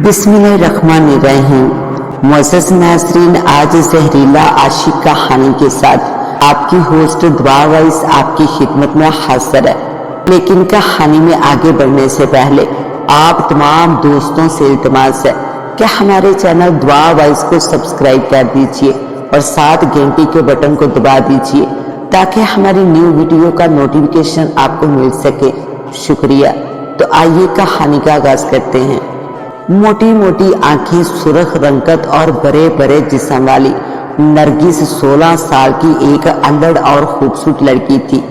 बिस्मिल्लाहिर्रहमानिर्रहीम। मुअज़्ज़ज़ नाज़रीन, आज जहरीला आशिक कहानी के साथ आपकी होस्ट दुआ वाइस आपकी खिदमत में हाजिर है। लेकिन कहानी में आगे बढ़ने से पहले आप तमाम दोस्तों से इल्तिमास है कि हमारे चैनल दुआ वाइस को सब्सक्राइब कर दीजिए और साथ घंटी के बटन को दबा दीजिए ताकि हमारी न्यू वीडियो का नोटिफिकेशन आपको मिल सके। शुक्रिया। तो आइए कहानी का आगाज करते हैं। मोटी मोटी आंखें, सुर्ख रंगत और बड़े बड़े जिस्म वाली नरगिस 16 साल की एक अल्लड़ और खूबसूरत लड़की थी।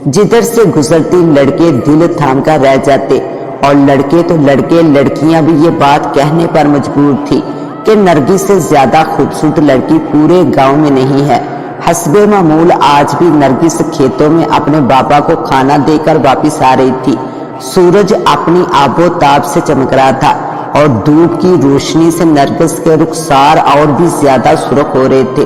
जिधर से गुजरती लड़के दिल थाम कर रह जाते और लड़के तो लड़के, लड़कियां भी ये बात कहने पर मजबूर थी कि नरगिस से ज्यादा खूबसूरत लड़की पूरे गांव में नहीं है। हस्बे मामूल आज भी नरगिस खेतों में अपने बाबा को खाना देकर वापिस आ रही थी। सूरज अपनी आबोताब से चमक रहा था और धूप की रोशनी से नरगिस के रुखसार और भी ज्यादा सुर्ख हो रहे थे।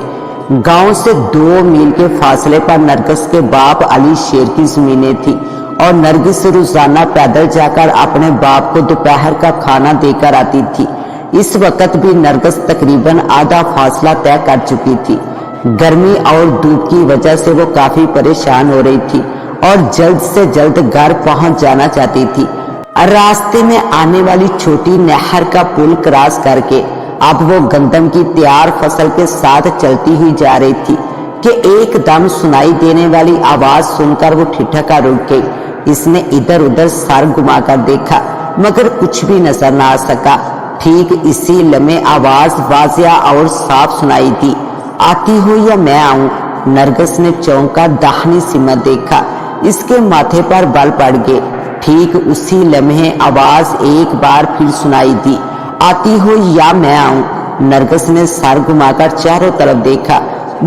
गांव से 2 मील के फासले पर नरगिस के बाप अली शेर की जमीनें थी और नरगिस रोजाना पैदल जाकर अपने बाप को दोपहर का खाना देकर आती थी। इस वक्त भी नरगिस तकरीबन आधा फासला तय कर चुकी थी। गर्मी और धूप की वजह से वो काफी परेशान हो रही थी और जल्द से जल्द घर पहुंच जाना चाहती थी। रास्ते में आने वाली छोटी नहर का पुल क्रॉस करके अब वो गंदम की तैयार फसल के साथ चलती हुई जा रही थी कि एकदम सुनाई देने वाली आवाज सुनकर वो ठिठका रुक गई। इसने इधर उधर सर घुमाकर देखा मगर कुछ भी नजर ना आ सका। ठीक इसी लम्हे आवाज वाजिया और साफ सुनाई दी, आती हो या मैं आऊं। नरगिस ने चौंक कर दाहिनी सिमत देखा, इसके माथे पर बल पड़ गए। ठीक उसी लम्हे आवाज एक बार फिर सुनाई दी, आती हो या मैं आऊं। नरगिस ने सर घुमाकर चारों तरफ देखा।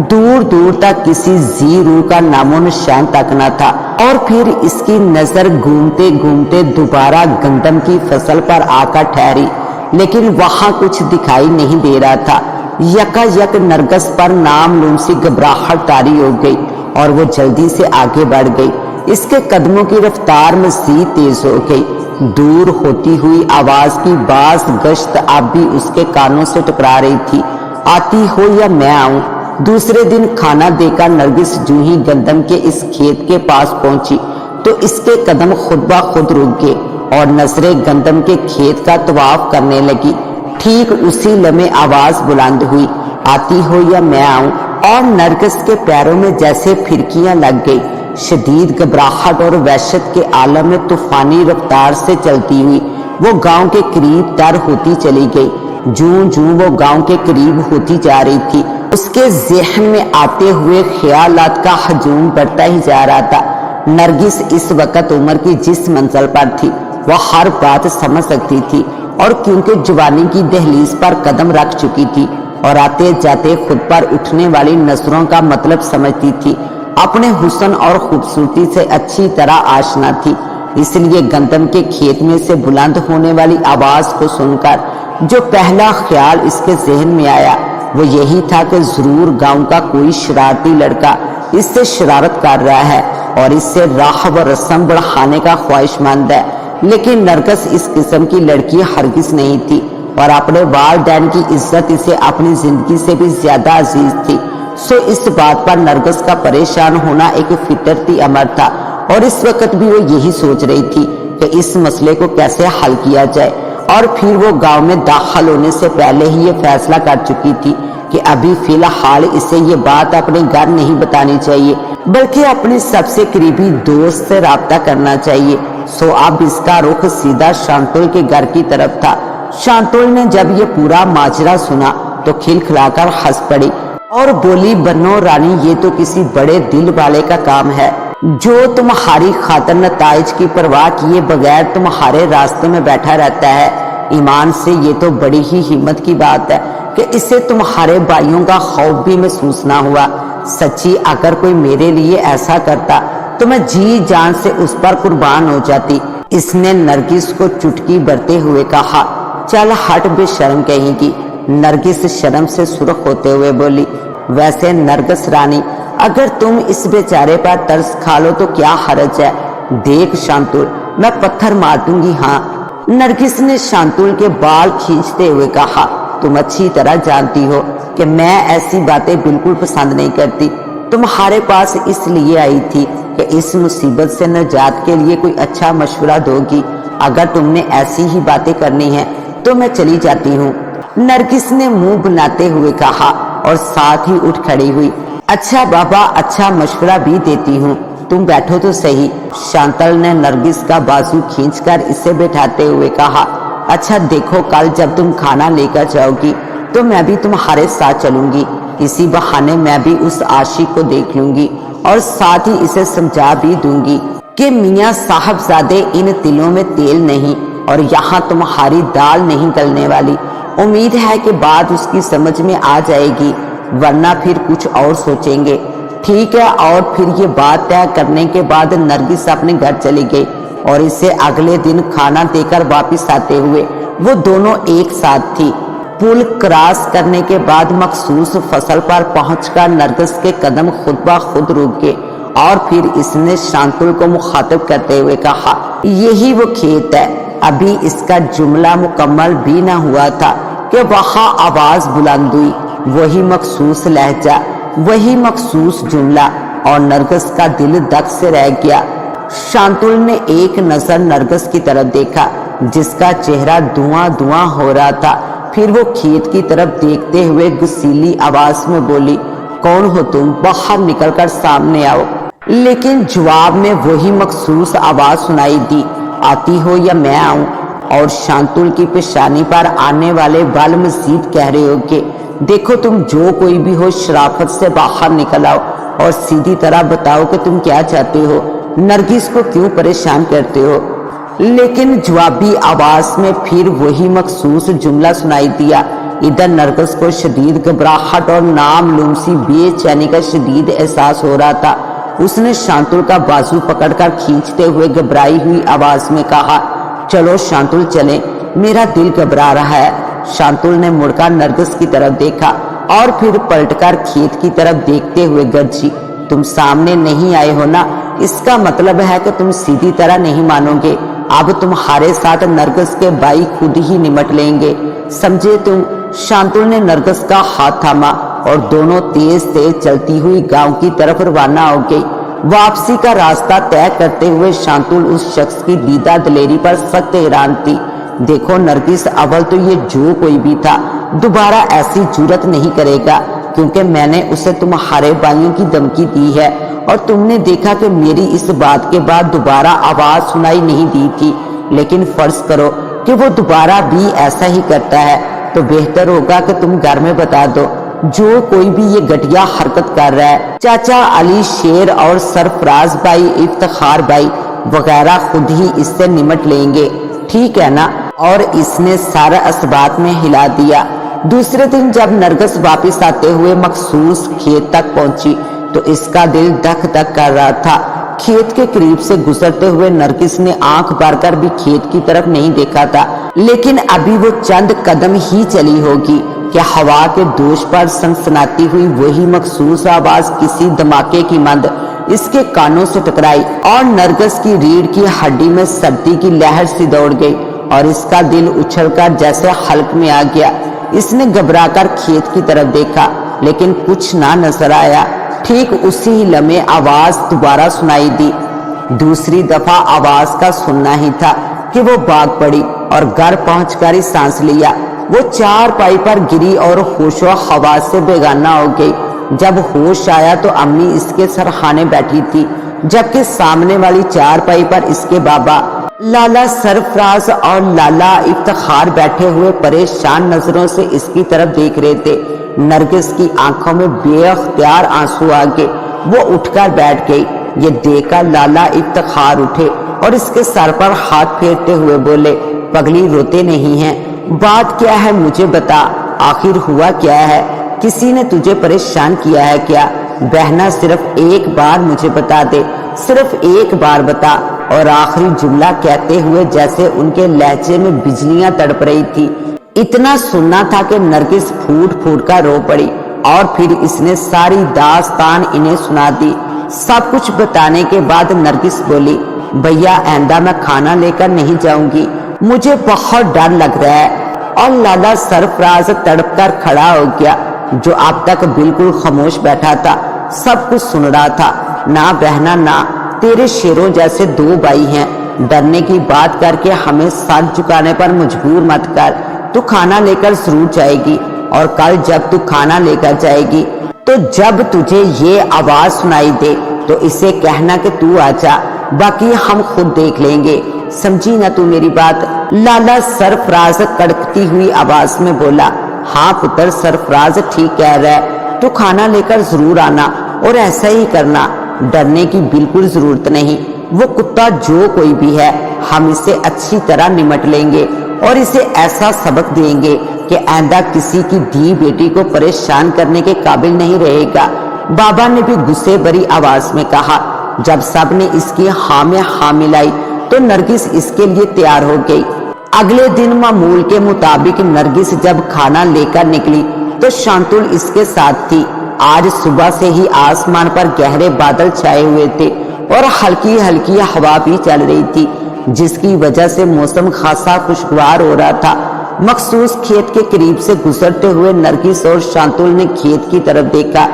दूर दूर तक किसी जी रूह का नामो निशान तक न था और फिर इसकी नजर घूमते घूमते दोबारा गंदम की फसल पर आकर ठहरी, लेकिन वहां कुछ दिखाई नहीं दे रहा था। यकायक नरगिस पर नामलूम सी घबराहट तारी हो गई और वो जल्दी से आगे बढ़ गई। इसके कदमों की रफ्तार मज़ीद तेज हो गई। दूर होती हुई आवाज की बाज गश्त अब भी उसके कानों से टकरा रही थी, आती हो या मैं आऊं। दूसरे दिन खाना देकर नरगिस जूं ही गंदम के इस खेत के पास पहुंची तो इसके कदम खुद ब खुद रुक गए और नजरें गंदम के खेत का तवाफ करने लगी। ठीक उसी लम्हे आवाज बुलंद हुई, आती हो या मैं आऊं, और नरगिस के पैरों में जैसे फिरकियां लग गई। शदीद घबराहट और वहशत के आलम में तूफानी रफ्तार से चलती हुई वो गांव के करीब तर होती चली गई। जूं जूं वो गांव के करीब होती जा रही थी उसके ज़हन में आते हुए ख्यालात का हजूम बढ़ता ही जा रहा था। नरगिस इस वक्त उम्र की जिस मंजिल पर थी वह हर बात समझ सकती थी और क्योंकि जवानी की दहलीज पर कदम रख चुकी थी और आते जाते खुद पर उठने वाली नजरों का मतलब समझती थी, अपने हुस्न और खूबसूरती से अच्छी तरह आशना थी। इसलिए गंदम के खेत में से बुलंद होने वाली आवाज को सुनकर जो पहला ख्याल इसके जहन में आया वो यही था कि जरूर गांव का कोई शरारती लड़का इससे शरारत कर रहा है और इससे राह व रस्म बढ़ाने का ख्वाहिशमंद है। लेकिन नरगिस इस किस्म की लड़की हरगिज नहीं थी और अपने वालिदैन की इज्जत इसे अपनी जिंदगी से भी ज्यादा अजीज थी। सो इस बात पर नरगिस का परेशान होना एक फितरती अमर था और इस वक्त भी वो यही सोच रही थी कि इस मसले को कैसे हल किया जाए। और फिर वो गांव में दाखिल होने से पहले ही ये फैसला कर चुकी थी कि अभी फिलहाल इसे ये बात अपने घर नहीं बतानी चाहिए बल्कि अपने सबसे करीबी दोस्त से राब्ता करना चाहिए। सो अब इसका रुख सीधा शांतुल के घर की तरफ था। शांतुल ने जब ये पूरा माजरा सुना तो खिलखिलाकर हंस पड़ी और बोली, बनो रानी, ये तो किसी बड़े दिल वाले का काम है जो तुम्हारी खातिर नताइज की परवाह किए बगैर तुम्हारे रास्ते में बैठा रहता है। ईमान से ये तो बड़ी ही हिम्मत की बात है कि इससे तुम्हारे भाइयों का खौफ भी महसूस ना हुआ। सच्ची अगर कोई मेरे लिए ऐसा करता तो मैं जी जान से उस पर कुर्बान हो जाती। इसने नरगिस को चुटकी भरते हुए कहा, चल हट बेशर्म कहेगी। नरगिस शर्म से सुर्ख होते हुए बोली, वैसे नरगिस रानी, अगर तुम इस बेचारे पर तरस खा लो तो क्या हर्ज है। देख शांतुल, मैं पत्थर मार दूंगी हाँ, नरगिस ने शांतुल के बाल खींचते हुए कहा, तुम अच्छी तरह जानती हो कि मैं ऐसी बातें बिल्कुल पसंद नहीं करती। तुम्हारे पास इसलिए आई थी कि इस मुसीबत से निजात के लिए कोई अच्छा मशवरा दोगी। अगर तुमने ऐसी ही बातें करनी है तो मैं चली जाती हूँ। नरगिस ने मुंह बनाते हुए कहा और साथ ही उठ खड़ी हुई। अच्छा बाबा, अच्छा मशवरा भी देती हूँ, तुम बैठो तो सही। शांतल ने नरगिस का बाजू खींचकर इसे बैठाते हुए कहा, अच्छा देखो, कल जब तुम खाना लेकर जाओगी तो मैं भी तुम्हारे साथ चलूंगी। इसी बहाने मैं भी उस आशिक को देख लूंगी और साथ ही इसे समझा भी दूंगी कि मियाँ साहबजादे इन तिलों में तेल नहीं और यहाँ तुम्हारी दाल नहीं गलने वाली। उम्मीद है कि बात उसकी समझ में आ जाएगी, वरना फिर कुछ और सोचेंगे। ठीक है। और फिर ये बात तय करने के बाद नरगिस अपने घर चली गई और इसे अगले दिन खाना देकर वापस आते हुए वो दोनों एक साथ थी। पुल क्रॉस करने के बाद मखसूस फसल पर पहुंचकर नरगिस के कदम खुद ब खुद रुक गए और फिर इसने शांतुल को मुखातिब करते हुए कहा, यही वो खेत है। अभी इसका जुमला मुकम्मल भी न हुआ था कि वहां आवाज बुलंद हुई। वही मखसूस लहजा, वही मखसूस जुमला, और नरगिस का दिल दक से रह गया। शांतुल ने एक नजर नरगिस की तरफ देखा जिसका चेहरा धुआं धुआं हो रहा था। फिर वो खेत की तरफ देखते हुए गुस्सीली आवाज में बोली, कौन हो तुम? बाहर निकलकर सामने आओ। लेकिन जवाब में वही मखसूस आवाज सुनाई दी, आती हो या मैं आऊं? और शांतुल की पेशानी पर आने वाले बाल मजीद कह रहे हो कि देखो, तुम जो कोई भी हो, शराफत से बाहर निकल आओ और सीधी तरह बताओ कि तुम क्या चाहते हो, नरगिस को क्यों परेशान करते हो। लेकिन जवाबी आवाज में फिर वही मखसूस जुमला सुनाई दिया। इधर नरगिस को शदीद घबराहट और नामालूम सी बेचैनी का शदीद एहसास हो रहा था। उसने शांतुल का बाजू पकड़कर खींचते हुए घबराई हुई आवाज में कहा, चलो शांतुल चले, मेरा दिल घबरा रहा है। शांतुल ने मुड़कर नरगिस की तरफ देखा और फिर पलटकर खेत की तरफ देखते हुए गरजी, तुम सामने नहीं आए हो ना, इसका मतलब है कि तुम सीधी तरह नहीं मानोगे। अब तुम्हारे साथ नरगिस के भाई खुद ही निमट लेंगे, समझे तुम। शांतुल ने नरगिस का हाथ थामा और दोनों तेज तेज चलती हुई गांव की तरफ रवाना हो गई। वापसी का रास्ता तय करते हुए शांतुल उस शख्स की दीदा दलेरी पर सख्त हैरान थी। देखो नरगिस, अव्वल तो ये जो कोई भी था दोबारा ऐसी जुर्रत नहीं करेगा, क्योंकि मैंने उसे तुम्हारे भाइयों की धमकी दी है और तुमने देखा कि मेरी इस बात के बाद दोबारा आवाज सुनाई नहीं दी थी। लेकिन फर्ज करो कि वो दोबारा भी ऐसा ही करता है तो बेहतर होगा कि तुम घर में बता दो जो कोई भी ये घटिया हरकत कर रहा है। चाचा अली शेर और सरफराज भाई, इफ्तिखार भाई वगैरह खुद ही इससे निमट लेंगे, ठीक है ना। और इसने सारा असबात में हिला दिया। दूसरे दिन जब नरगिस वापस आते हुए मखसूस खेत तक पहुंची तो इसका दिल धक धक कर रहा था। खेत के करीब से गुजरते हुए नरगिस ने आंख भरकर भी खेत की तरफ नहीं देखा था। लेकिन अभी वो चंद कदम ही चली होगी कि हवा के दोष पर सनसनाती हुई वही मखसूस आवाज किसी धमाके की मंद इसके कानों से टकराई और नरगिस की रीढ़ की हड्डी में सर्दी की लहर सी दौड़ गई और इसका दिल उछलकर जैसे हल्क में आ गया। इसने घबराकर खेत की तरफ देखा लेकिन कुछ ना नजर आया। ठीक उसी ही लम्हे आवाज दोबारा सुनाई दी। दूसरी दफा आवाज का सुनना ही था कि वो भाग पड़ी और घर पहुंचकर ही सांस लिया। वो चारपाई पर गिरी और होशो हवास से बेगाना हो गई। जब होश आया तो अम्मी इसके सरहाने बैठी थी, जबकि सामने वाली चारपाई पर इसके बाबा लाला सरफराज और लाला इफ्तिखार बैठे हुए परेशान नजरों से इसकी तरफ देख रहे थे। नरगिस की आंखों में बेअख्तियार आंसू आ गए। वो उठकर बैठ गई। ये देखकर लाला इफ्तिखार उठे और इसके सर पर हाथ फेरते हुए बोले, पगली रोते नहीं हैं, बात क्या है मुझे बता, आखिर हुआ क्या है, किसी ने तुझे परेशान किया है क्या? बहना सिर्फ एक बार मुझे बता दे, सिर्फ एक बार बता। और आखिरी जुमला कहते हुए जैसे उनके लहजे में बिजलियां तड़प रही थी। इतना सुनना था कि नरगिस फूट फूट कर रो पड़ी और फिर इसने सारी दास्तान इन्हें सुना दी। सब कुछ बताने के बाद नरगिस बोली, भैया आइंदा मैं खाना लेकर नहीं जाऊंगी, مجھے بہت ڈر لگ رہا ہے۔ اور لالا سرفراز تڑپ کر کھڑا ہو گیا، جو اب تک بالکل خاموش بیٹھا تھا سب کچھ سن رہا تھا۔ نہ بہنا نہ، تیرے شیروں جیسے دو بھائی ہیں، ڈرنے کی بات کر کے ہمیں سر جھکانے پر مجبور مت کر۔ تو کھانا لے کر ضرور جائے گی، اور کل جب تو کھانا لے کر جائے گی تو جب تجھے یہ آواز سنائی دے تو اسے کہنا کہ تو آ جا، باقی ہم خود دیکھ لیں گے، سمجھی نہ تو میری بات؟ لالا سرفراز کڑکتی ہوئی آواز میں بولا۔ ہاں پتر، سرفراز ٹھیک کہہ رہا ہے، تو کھانا لے کر ضرور آنا اور ایسا ہی کرنا، ڈرنے کی بالکل ضرورت نہیں۔ وہ کتا جو کوئی بھی ہے، ہم اسے اچھی طرح نمٹ لیں گے اور اسے ایسا سبق دیں گے کہ آئندہ کسی کی دھی بیٹی کو پریشان کرنے کے قابل نہیں رہے گا۔ بابا نے بھی غصے بھری آواز میں کہا۔ جب سب نے اس کی ہاں میں ہاں ملائی تو نرگس اس کے لیے تیار ہو گئی۔ اگلے دن معمول کے مطابق نرگس جب کھانا لے کر نکلی تو شانتل اس کے ساتھ تھی۔ آج صبح سے ہی آسمان پر گہرے بادل چھائے ہوئے تھے اور ہلکی ہلکی ہوا بھی چل رہی تھی، جس کی وجہ سے موسم خاصا خوشگوار ہو رہا تھا۔ مخصوص کھیت کے قریب سے گزرتے ہوئے نرگس اور شانتل نے کھیت کی طرف دیکھا،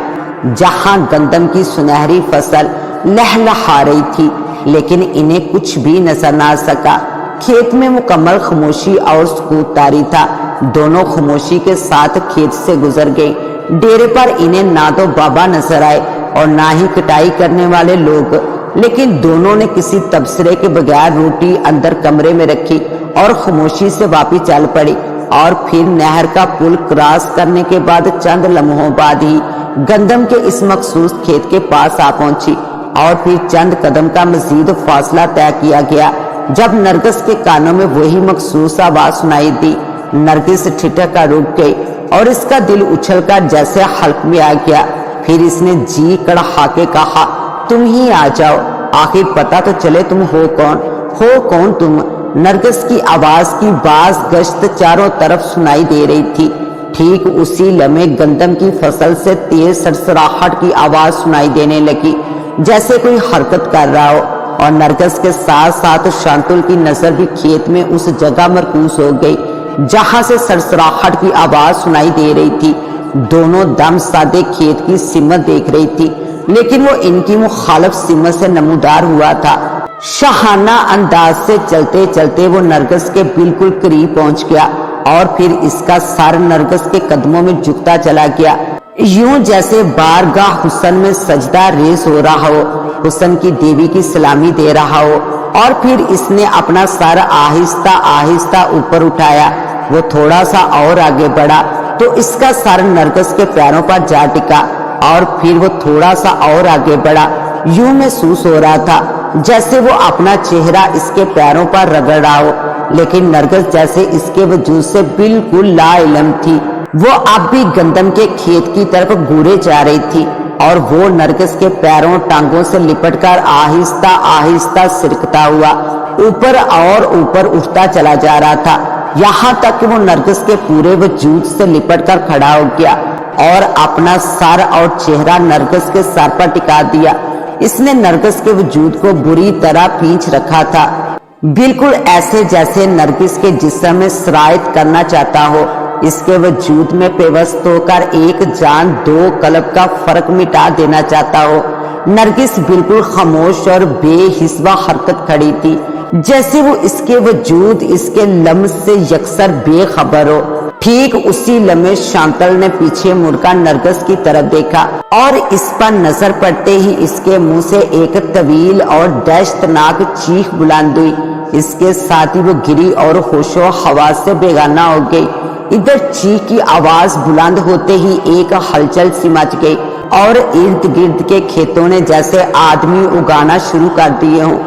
جہاں گندم کی سنہری فصل لہلہا رہی تھی، لیکن انہیں کچھ بھی نظر نہ آ سکا۔ کھیت میں مکمل خاموشی اور سکوت طاری تھا۔ دونوں خاموشی کے ساتھ کھیت سے گزر گئے۔ ڈیرے پر انہیں نہ تو بابا نظر آئے اور نہ ہی کٹائی کرنے والے لوگ، لیکن دونوں نے کسی تبصرے کے بغیر روٹی اندر کمرے میں رکھی اور خاموشی سے واپس چل پڑی، اور پھر نہر کا پل کراس کرنے کے بعد چند لمحوں بعد ہی گندم کے اس مخصوص کھیت کے پاس آ پہنچی، اور پھر چند قدم کا مزید فاصلہ طے کیا گیا جب نرگس کے کانوں میں وہی مخصوص آواز سنائی دی۔ نرگس ٹھٹک کر رک گئی اور اس کا دل اچھل کر جیسے حلق میں آ گیا۔ پھر اس نے جی کڑھا کے کہا، تم ہی آ جاؤ، آخر پتا تو چلے تم ہو کون تم؟ نرگس کی آواز کی باز گشت چاروں طرف سنائی دے رہی تھی۔ ٹھیک اسی لمحے گندم کی فصل سے تیز سرسراہٹ کی آواز سنائی دینے لگی، جیسے کوئی حرکت کر رہا ہو، اور نرگس کے ساتھ ساتھ شانتل کی نظر بھی کھیت میں اس جگہ مرکوز ہو گئی جہاں سے سرسراہٹ کی آواز سنائی دے رہی تھی۔ دونوں دم سادے کھیت کی سمت دیکھ رہی تھی، لیکن وہ ان کی مخالف سمت سے نمودار ہوا تھا۔ شاہانہ انداز سے چلتے چلتے وہ نرگس کے بالکل قریب پہنچ گیا، اور پھر اس کا سر نرگس کے قدموں میں جھکتا چلا گیا، یوں جیسے بارگاہ حسن میں سجدہ ریز ہو رہا ہو، حسن کی دیوی کی سلامی دے رہا ہو۔ اور پھر اس نے اپنا سر آہستہ آہستہ اوپر اٹھایا۔ وہ تھوڑا سا اور آگے بڑھا تو اس کا سر نرگس کے پیروں پر جا ٹکا، اور پھر وہ تھوڑا سا اور آگے بڑھا۔ یوں محسوس ہو رہا تھا جیسے وہ اپنا چہرہ اس کے پیروں پر رگڑ رہا ہو، لیکن نرگس جیسے اس کے وجود سے بالکل لا علم تھی۔ وہ اب بھی گندم کے کھیت کی طرف گورے جا رہی تھی، اور وہ نرگس کے پیروں ٹانگوں سے لپٹ کر آہستہ آہستہ سرکتا ہوا اوپر اور اوپر اٹھتا چلا جا رہا تھا، یہاں تک کہ وہ نرگس کے پورے وجود سے لپٹ کر کھڑا ہو گیا اور اپنا سر اور چہرہ نرگس کے سر پر ٹکا دیا۔ اس نے نرگس کے وجود کو بری طرح پینچ رکھا تھا، بالکل ایسے جیسے نرگس کے جسم میں سرایت کرنا چاہتا ہو، اس کے وجود میں پیوست ہو کر ایک جان دو قلب کا فرق مٹا دینا چاہتا ہو۔ نرگس بالکل خاموش اور بے حسبہ حرکت کھڑی تھی، جیسے وہ اس کے وجود، اس کے لمس سے یکسر بے خبر ہو۔ ٹھیک اسی لمحے شانتل نے پیچھے مڑ کر نرگس کی طرف دیکھا، اور اس پر نظر پڑتے ہی اس کے منہ سے ایک طویل اور دہشتناک چیخ بلند ہوئی۔ اس کے ساتھ ہی وہ گری اور ہوش و حواس سے بیگانہ ہو گئی۔ ادھر چیخ کی آواز بلند ہوتے ہی ایک ہلچل سی مچ گئی، اور ارد گرد کے کھیتوں نے جیسے آدمی اگانا شروع کر دیے ہوں۔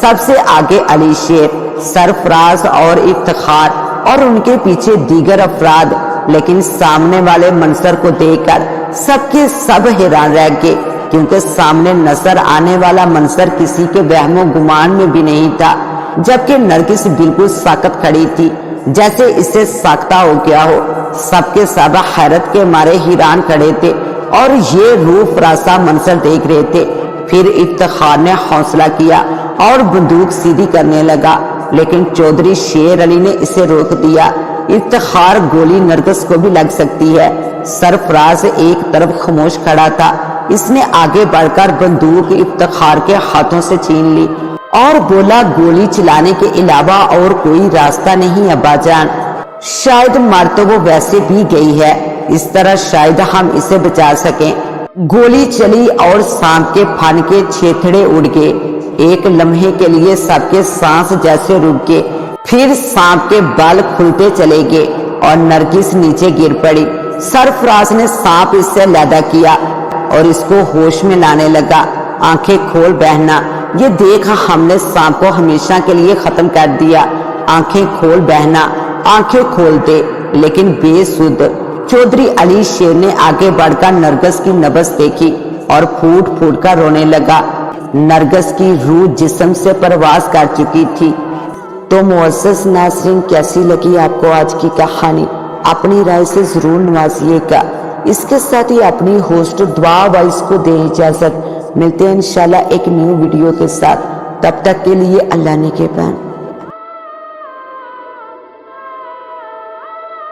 سب سے آگے علی شیر، سرفراز اور افتخار، اور ان کے پیچھے دیگر افراد، لیکن سامنے والے منظر کو دیکھ کر سب کے سب حیران رہ گئے، کیونکہ سامنے نظر آنے والا منظر کسی کے وہم و گمان میں بھی نہیں تھا۔ جبکہ نرگس بالکل ساکت کھڑی تھی، جیسے اسے ساختہ ہو گیا ہو۔ سب کے سب حیرت کے مارے حیران کھڑے تھے اور یہ روح فراسا منظر دیکھ رہے تھے۔ پھر افتخار نے حوصلہ کیا اور بندوق سیدھی کرنے لگا۔ لیکن چودھری شیر علی نے اسے روک دیا۔ افتخار گولی نرگس کو بھی لگ سکتی ہے۔ سرفراز ایک طرف خاموش کھڑا تھا۔ اس نے آگے بڑھ کر بندوق افتخار کے ہاتھوں سے چھین لی اور بولا گولی چلانے کے علاوہ اور کوئی راستہ نہیں ابا جان، شاید مر تو وہ ویسے بھی گئی ہے، اس طرح شاید ہم اسے بچا سکیں۔ گولی چلی اور سانپ کے پھن کے چھیتڑے اڑ گئے۔ ایک لمحے کے لیے سب کے سانس جیسے رک گئے، پھر سانپ کے بال کھلتے چلے گئے اور نرگس نیچے گر پڑی۔ سرفراز نے سانپ اس سے علیحدہ کیا اور اس کو ہوش میں لانے لگا۔ آنکھیں کھول بہنا، یہ دیکھ ہم نے سانپ کو ہمیشہ کے لیے ختم کر دیا۔ آنکھیں کھول بہنا، آنکھیں کھول دے، لیکن بے سود۔ چودھری علی شیر نے آگے بڑھ کر نرگس کی نبض دیکھی اور پھوٹ پھوٹ کر رونے لگا۔ نرگس کی روح جسم سے پرواز کر چکی تھی۔ تو معزز ناظرین، کیسی لگی آپ کو آج کی کہانی؟ اپنی رائے سے ضرور نوازیے گا۔ اس کے ساتھ ہی اپنی ہوسٹ دعا وائس کو دیں اجازت۔ ملتے ہیں انشاءاللہ ایک نیو ویڈیو کے ساتھ، تب تک کے لیے اللہ نے کے پان۔